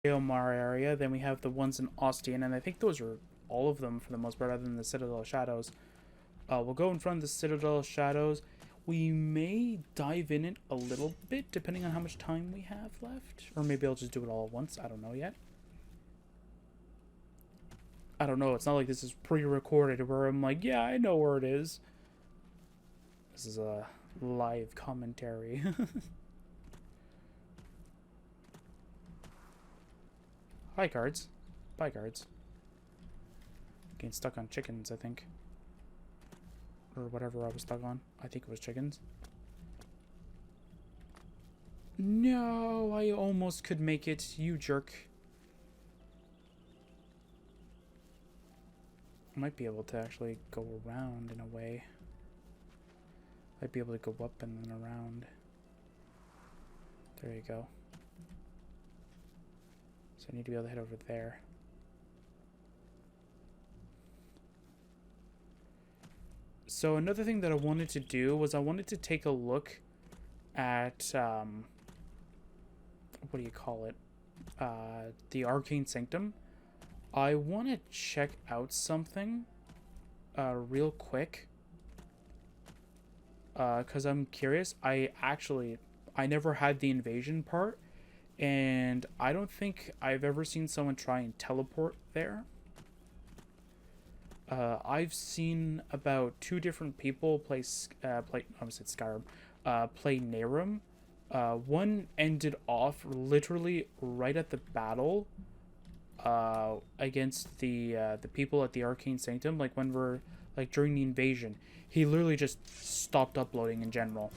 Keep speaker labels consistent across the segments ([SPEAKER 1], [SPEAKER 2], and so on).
[SPEAKER 1] Aomar area. Then we have the ones in Ostian, and I think those are all of them for the most part, other than the Citadel Shadows. We'll go in front of the Citadel Shadows. We may dive in it a little bit, depending on how much time we have left. Or maybe I'll just do it all at once. I don't know yet. I don't know. It's not like this is pre-recorded where I'm like, yeah, I know where it is. This is a live commentary. Hi, cards. Bye, cards. Getting stuck on chickens, I think. Or whatever I was stuck on. I think it was chickens. No, I almost could make it, you jerk. I might be able to actually go around in a way. I'd be able to go up and then around. There you go. So I need to be able to head over there. So another thing that I wanted to do was I wanted to take a look at, what do you call it? The Arcane Sanctum. I want to check out something real quick. Because I'm curious. I never had the invasion part. And I don't think I've ever seen someone try and teleport there. I've seen about 2 different people play Skyrim, play Nehrim. One ended off literally right at the battle, against the people at the Arcane Sanctum. Like when we're like during the invasion, he literally just stopped uploading in general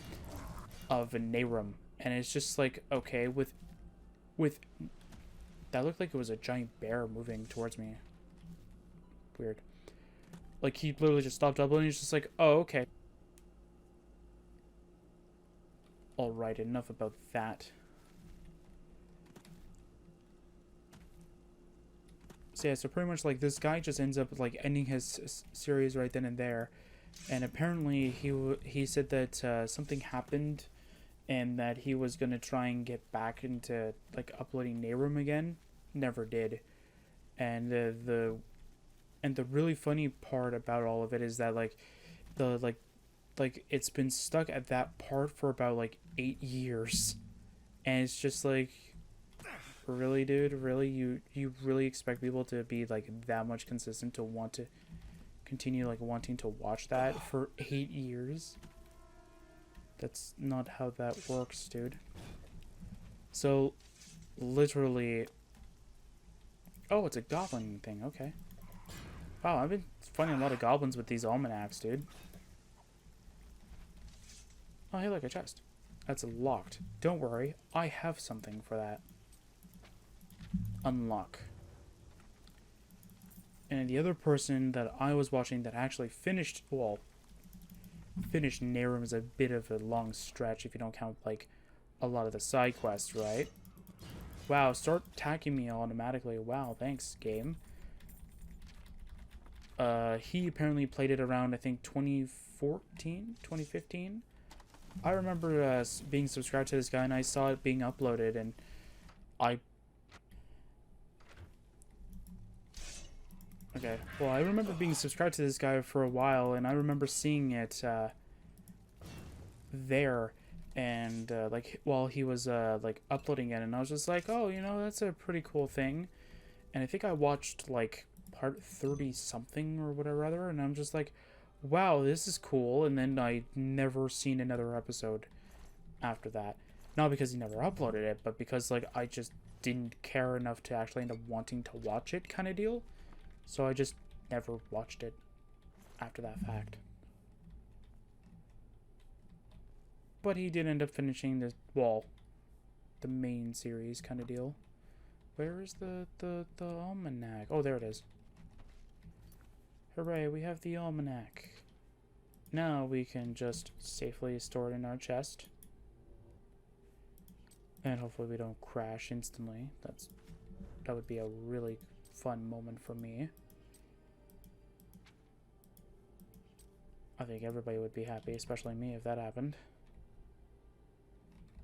[SPEAKER 1] of Nehrim, and it's just like, okay, with that looked like it was a giant bear moving towards me. Weird. Like, he literally just stopped uploading. He's just like, oh, okay. Alright, enough about that. So yeah, so pretty much like this guy just ends up like ending his series right then and there. And apparently he said that something happened and that he was going to try and get back into like uploading Nehrim again. Never did. And the really funny part about all of it is that like it's been stuck at that part for about like 8 years, and it's just like, really, dude, really, you really expect people to be like that much consistent to want to continue like wanting to watch that for 8 years? That's not how that works, dude. So literally, oh, it's a goblin thing. Okay. Wow, I've been finding a lot of goblins with these almanacs, dude. Oh, hey, look, a chest. That's locked. Don't worry, I have something for that. Unlock. And the other person that I was watching that actually finished, well, finished Nehrim is a bit of a long stretch if you don't count, like, a lot of the side quests, right? Wow, start attacking me automatically. Wow, thanks, game. He apparently played it around, I think, 2014, 2015. I remember being subscribed to this guy, and I saw it being uploaded, and I... Okay, well, I remember being subscribed to this guy for a while, and I remember seeing it there, and like while he was like uploading it, and I was just like, oh, you know, that's a pretty cool thing. And I think I watched like part 30 something or whatever other, and I'm just like, wow, this is cool. And then I never seen another episode after that. Not because he never uploaded it, but because like I just didn't care enough to actually end up wanting to watch it, kind of deal. So I just never watched it after that fact. But he did end up finishing the, well, the main series kind of deal. Where is the almanac? Oh, there it is. Hooray, we have the almanac. Now we can just safely store it in our chest. And hopefully we don't crash instantly. That would be a really fun moment for me. I think everybody would be happy, especially me, if that happened.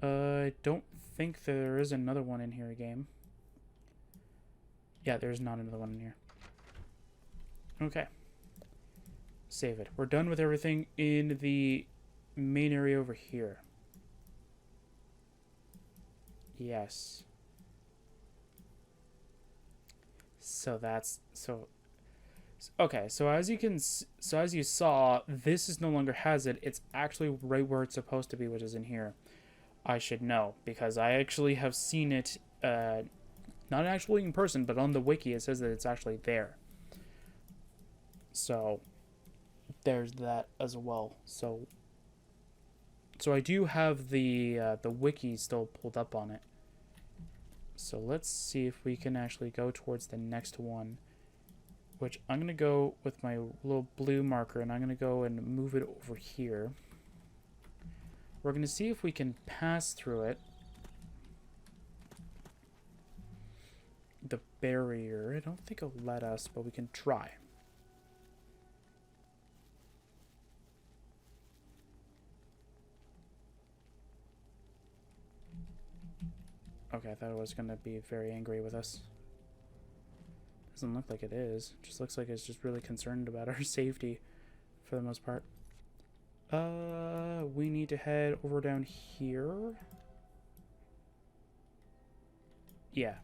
[SPEAKER 1] I don't think there is another one in here, game. Yeah, there's not another one in here. Okay. Save it. We're done with everything in the main area over here. Yes. So that's okay. So as you saw, this is no longer has it. It's actually right where it's supposed to be, which is in here. I should know because I actually have seen it. Not actually in person, but on the wiki it says that it's actually there. So there's that as well. So I do have the wiki still pulled up on it. So let's see if we can actually go towards the next one, which I'm going to go with my little blue marker, and I'm going to go and move it over here. We're going to see if we can pass through it. The barrier, I don't think it'll let us, but we can try. Okay, I thought it was going to be very angry with us. Doesn't look like it is. It just looks like it's just really concerned about our safety for the most part. We need to head over down here. Yeah.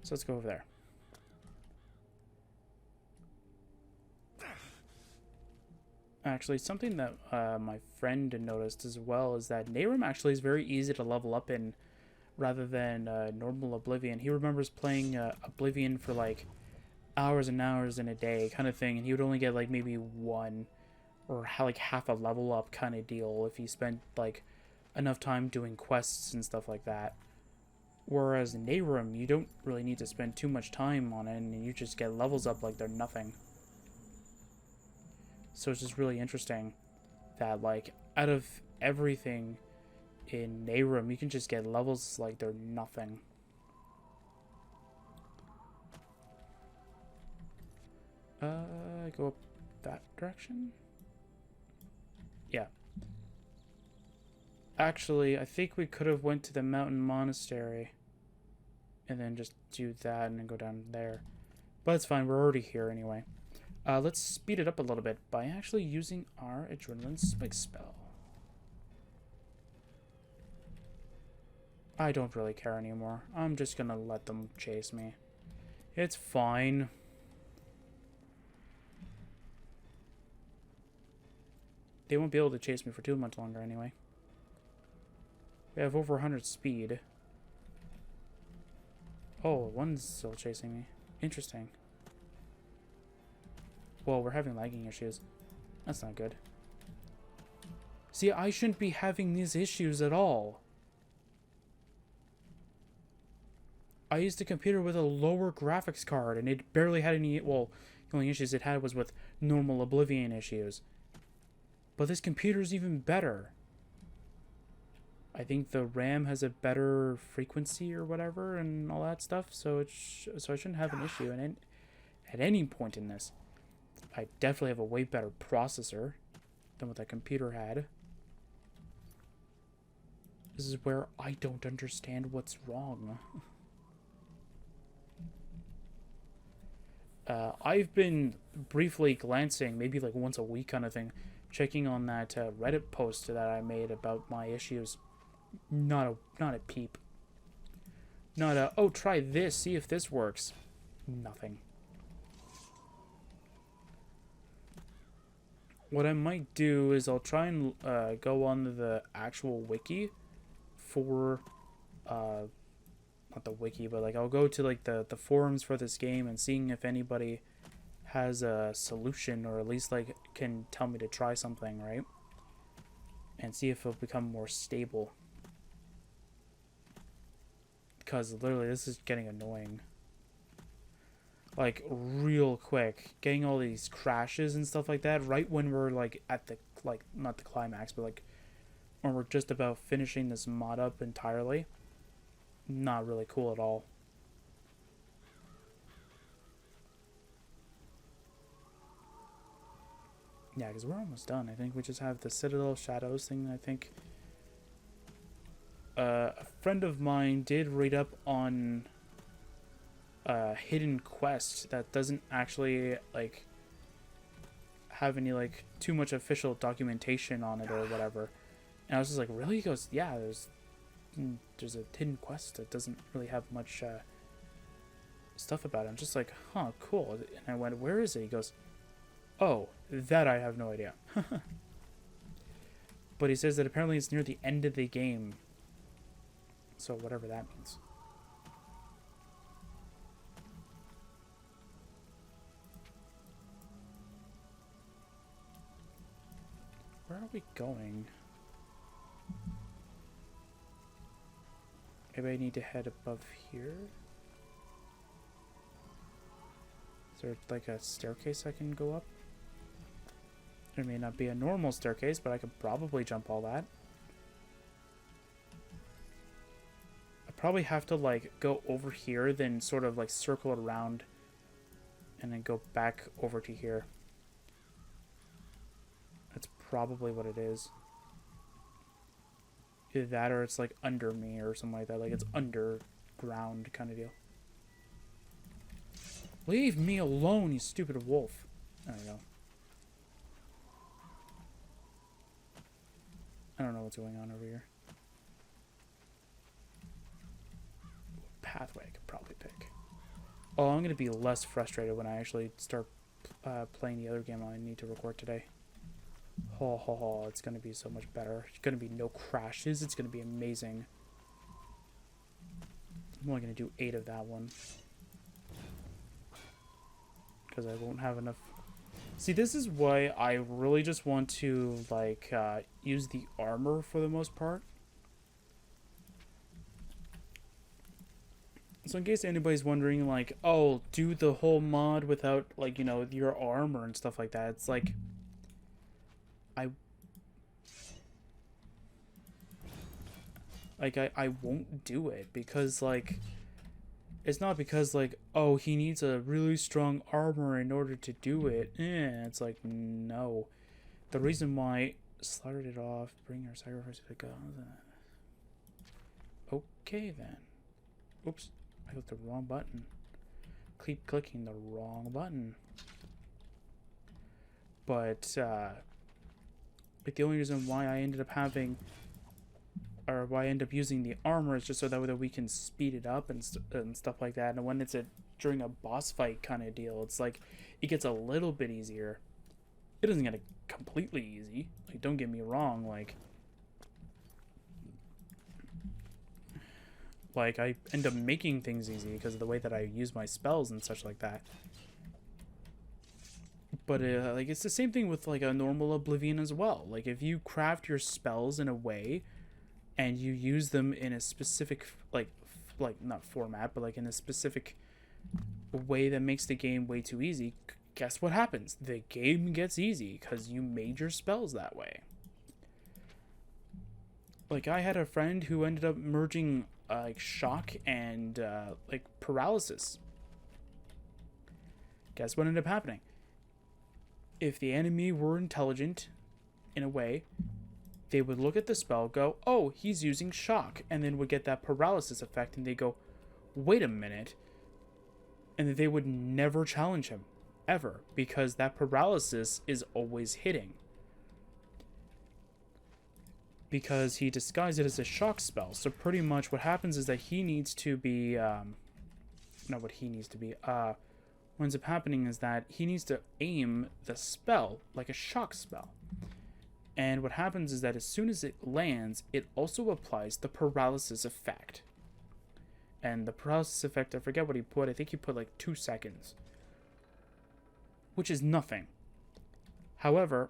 [SPEAKER 1] So let's go over there. Actually, something that my friend noticed as well is that Nehrim actually is very easy to level up in rather than normal Oblivion. He remembers playing Oblivion for like hours and hours in a day kind of thing, and he would only get like maybe one or like half a level up kind of deal if he spent like enough time doing quests and stuff like that. Whereas in Nehrim, you don't really need to spend too much time on it, and you just get levels up like they're nothing. So it's just really interesting that, like, out of everything in Nehrim, you can just get levels like they're nothing. Go up that direction? Yeah. Actually, I think we could have went to the mountain monastery and then just do that and then go down there. But it's fine, we're already here anyway. Let's speed it up a little bit by actually using our Adrenaline Spike spell. I don't really care anymore. I'm just gonna let them chase me. It's fine. They won't be able to chase me for too much longer anyway. We have over 100 speed. Oh, one's still chasing me. Interesting. Well, we're having lagging issues. That's not good. See, I shouldn't be having these issues at all. I used a computer with a lower graphics card, and it barely had any... Well, the only issues it had was with normal Oblivion issues. But this computer's even better. I think the RAM has a better frequency or whatever and all that stuff, so so I shouldn't have an issue at any point in this. I definitely have a way better processor than what that computer had. This is where I don't understand what's wrong. I've been briefly glancing, maybe like once a week kind of thing, checking on that Reddit post that I made about my issues. Not a peep. Not a, oh, try this, see if this works. Nothing. What I might do is I'll try and go on the actual wiki for, not the wiki, but like I'll go to like the forums for this game and seeing if anybody has a solution or at least like can tell me to try something, right? And see if it'll become more stable. Because literally this is getting annoying. Like real quick, getting all these crashes and stuff like that right when we're like at the, like, not the climax, but like when we're just about finishing this mod up entirely. Not really cool at all. Yeah, because we're almost done. I think we just have the Citadel Shadows thing, I think. a friend of mine did read up on a hidden quest that doesn't actually like have any like too much official documentation on it or whatever. And I was just like, really? He goes, yeah, there's a hidden quest that doesn't really have much stuff about it. I'm just like, huh, cool. And I went, where is it? He goes, oh, that I have no idea. But he says that apparently it's near the end of the game. So whatever that means. Where are we going? Maybe I need to head above here? Is there like a staircase I can go up? It may not be a normal staircase, but I could probably jump all that. I probably have to like go over here, then sort of like circle it around and then go back over to here. That's probably what it is. Either that or it's like under me or something like that. Like it's underground kind of deal. Leave me alone, you stupid wolf. I don't know. I don't know what's going on over here. Pathway I could probably pick. Oh, I'm going to be less frustrated when I actually start playing the other game I need to record today. Oh, it's going to be so much better. It's going to be no crashes. It's going to be amazing. I'm only going to do 8 of that one. Because I won't have enough. See, this is why I really just want to, like, use the armor for the most part. So in case anybody's wondering, like, oh, do the whole mod without, like, you know, your armor and stuff like that. It's like, I won't do it because, like, it's not because, like, oh, he needs a really strong armor in order to do it. It's like, no. The reason why, slaughtered it off, bring your sacrifice to God. Okay, then. Oops, I clicked the wrong button. Keep clicking the wrong button. But, like, the only reason why I ended up having, or why I end up using the armor is just so that way that we can speed it up and stuff like that. And when it's during a boss fight kind of deal, it's like it gets a little bit easier. It doesn't get completely easy. Like, don't get me wrong. Like I end up making things easy because of the way that I use my spells and such like that. But like it's the same thing with like a normal Oblivion as well. Like if you craft your spells in a way and you use them in a specific like not format, but like in a specific way that makes the game way too easy, guess what happens? The game gets easy because you made your spells that way. Like I had a friend who ended up merging like shock and like paralysis. Guess what ended up happening? If the enemy were intelligent in a way, they would look at the spell, go, oh, he's using shock, and then would get that paralysis effect, and they go, wait a minute, and then they would never challenge him, ever, because that paralysis is always hitting. Because he disguised it as a shock spell, so pretty much what happens is that he needs to be, not what he needs to be, what ends up happening is that he needs to aim the spell like a shock spell. And what happens is that as soon as it lands, it also applies the paralysis effect. And the paralysis effect, I forget what he put. I think he put like 2 seconds. Which is nothing. However,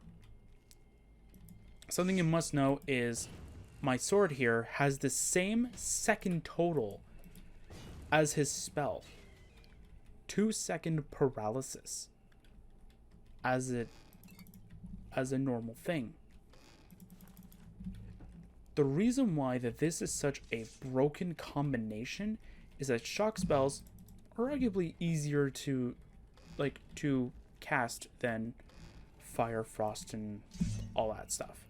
[SPEAKER 1] something you must know is my sword here has the same second total as his spell. 2-second paralysis. As a normal thing. The reason why that this is such a broken combination is that shock spells are arguably easier to cast than fire, frost, and all that stuff.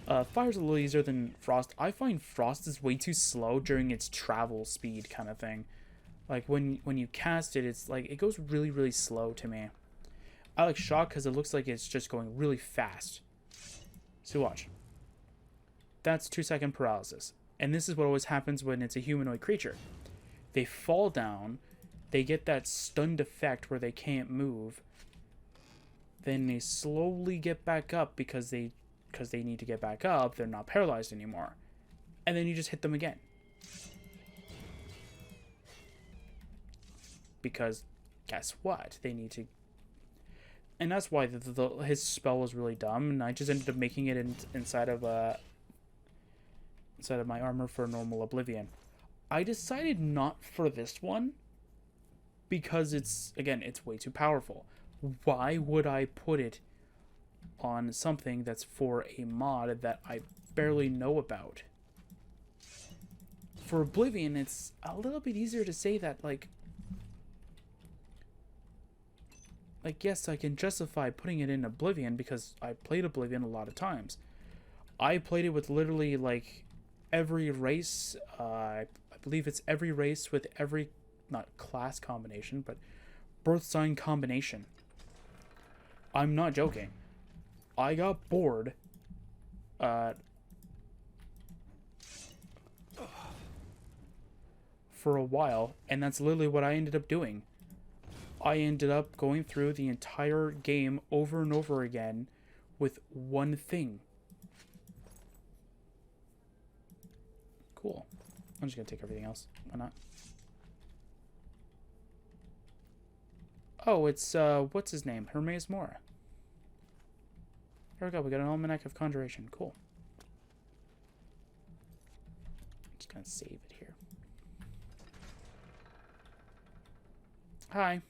[SPEAKER 1] Fire's a little easier than Frost. I find Frost is way too slow during its travel speed kind of thing. Like when you cast it, it's like it goes really, really slow to me. I like Shock because it looks like it's just going really fast. So watch. That's 2-second paralysis. And this is what always happens when it's a humanoid creature. They fall down, they get that stunned effect where they can't move. Then they slowly get back up because they need to get back up. They're not paralyzed anymore. And then you just hit them again. Because guess what? They need to... And that's why his spell was really dumb, and I just ended up making it inside of my armor for normal Oblivion. I decided not for this one because it's way too powerful. Why would I put it on something that's for a mod that I barely know about? For Oblivion, it's a little bit easier to say that, like, yes, I can justify putting it in Oblivion because I played Oblivion a lot of times. I played it with literally, like, every race. I believe it's every race with every, not class combination, but birth sign combination. I'm not joking. I got bored. For a while, and that's literally what I ended up doing. I ended up going through the entire game over and over again with one thing. Cool. I'm just gonna take everything else. Why not? Oh, it's, what's his name? Hermes Mora. There we go. We got an Almanac of Conjuration. Cool. Just gonna save it here. Hi.